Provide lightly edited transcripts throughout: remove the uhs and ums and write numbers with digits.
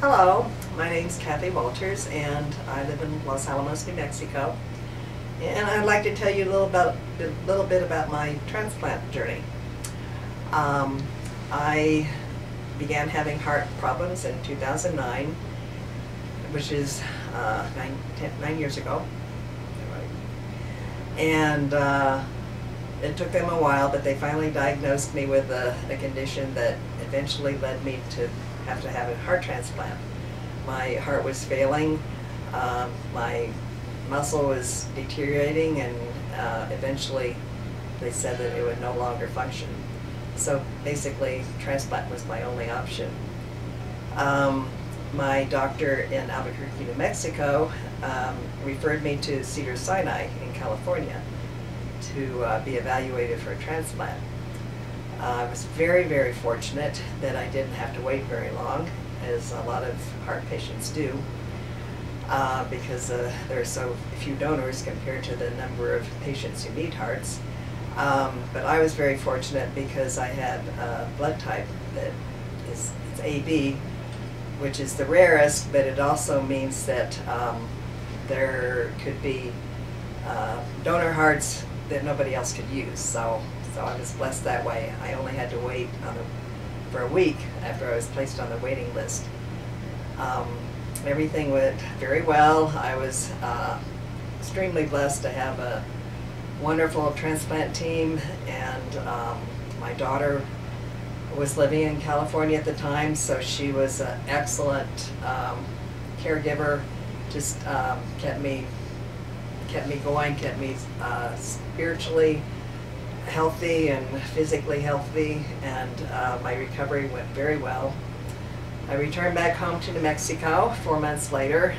Hello, my name's Kathy Walters and I live in Los Alamos, New Mexico. And I'd like to tell you a little bit about my transplant journey. I began having heart problems in 2009, which is 9 years ago. And it took them a while, but they finally diagnosed me with a condition that eventually led me to have a heart transplant. My heart was failing, my muscle was deteriorating, and eventually they said that it would no longer function. So basically, transplant was my only option. My doctor in Albuquerque, New Mexico, referred me to Cedars-Sinai in California to be evaluated for a transplant. I was very, very fortunate that I didn't have to wait very long, as a lot of heart patients do, because there are so few donors compared to the number of patients who need hearts. But I was very fortunate because I had a blood type that it's AB, which is the rarest, but it also means that there could be donor hearts that nobody else could use. So I was blessed that way. I only had to wait for a week after I was placed on the waiting list. Everything went very well. I was extremely blessed to have a wonderful transplant team, and my daughter was living in California at the time, so she was an excellent caregiver. Just kept me going, kept me spiritually healthy and physically healthy, and my recovery went very well. I returned back home to New Mexico 4 months later.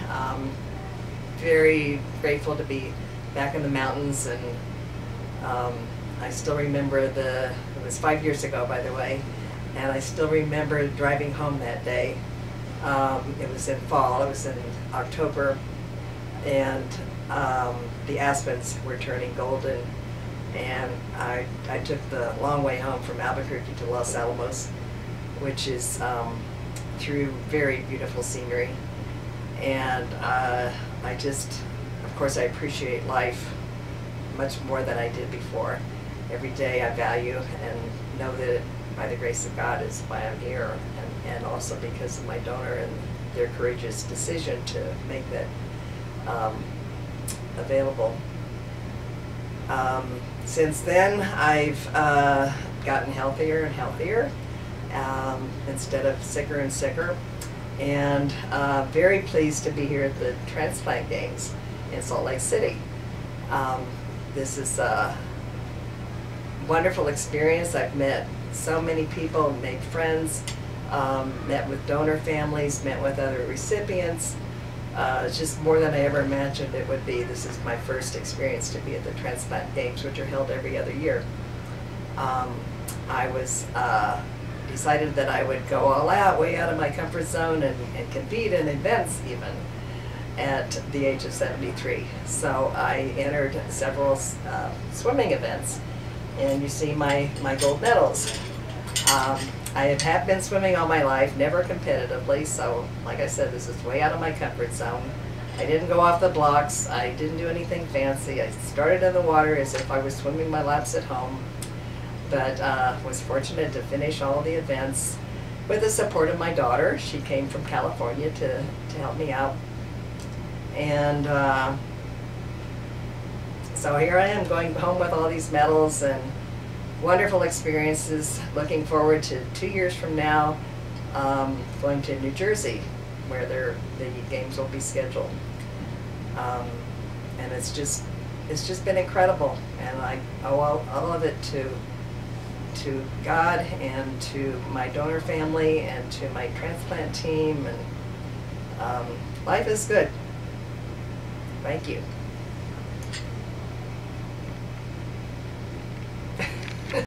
Very grateful to be back in the mountains, and I still remember it was 5 years ago, by the way, and I still remember driving home that day. It was in fall, it was in October, and the aspens were turning golden, and I took the long way home from Albuquerque to Los Alamos, which is through very beautiful scenery. And I just, of course, I appreciate life much more than I did before. Every day I value and know that by the grace of God is why I'm here, and also because of my donor and their courageous decision to make that available. Since then, I've gotten healthier and healthier, instead of sicker and sicker, and very pleased to be here at the Transplant Games in Salt Lake City. This is a wonderful experience. I've met so many people, made friends, met with donor families, met with other recipients. It's just more than I ever imagined it would be. This is my first experience to be at the Transplant Games, which are held every other year. I was decided that I would go all out, way out of my comfort zone, and compete in events even at the age of 73. So I entered several swimming events, and you see my gold medals. I have been swimming all my life, never competitively, so like I said, this is way out of my comfort zone. I didn't go off the blocks, I didn't do anything fancy. I started in the water as if I was swimming my laps at home, but was fortunate to finish all the events with the support of my daughter. She came from California to help me out. And so here I am, going home with all these medals and wonderful experiences. Looking forward to 2 years from now, going to New Jersey, where the games will be scheduled. And it's just been incredible, and I owe all of it to God and to my donor family and to my transplant team, and life is good. Thank you.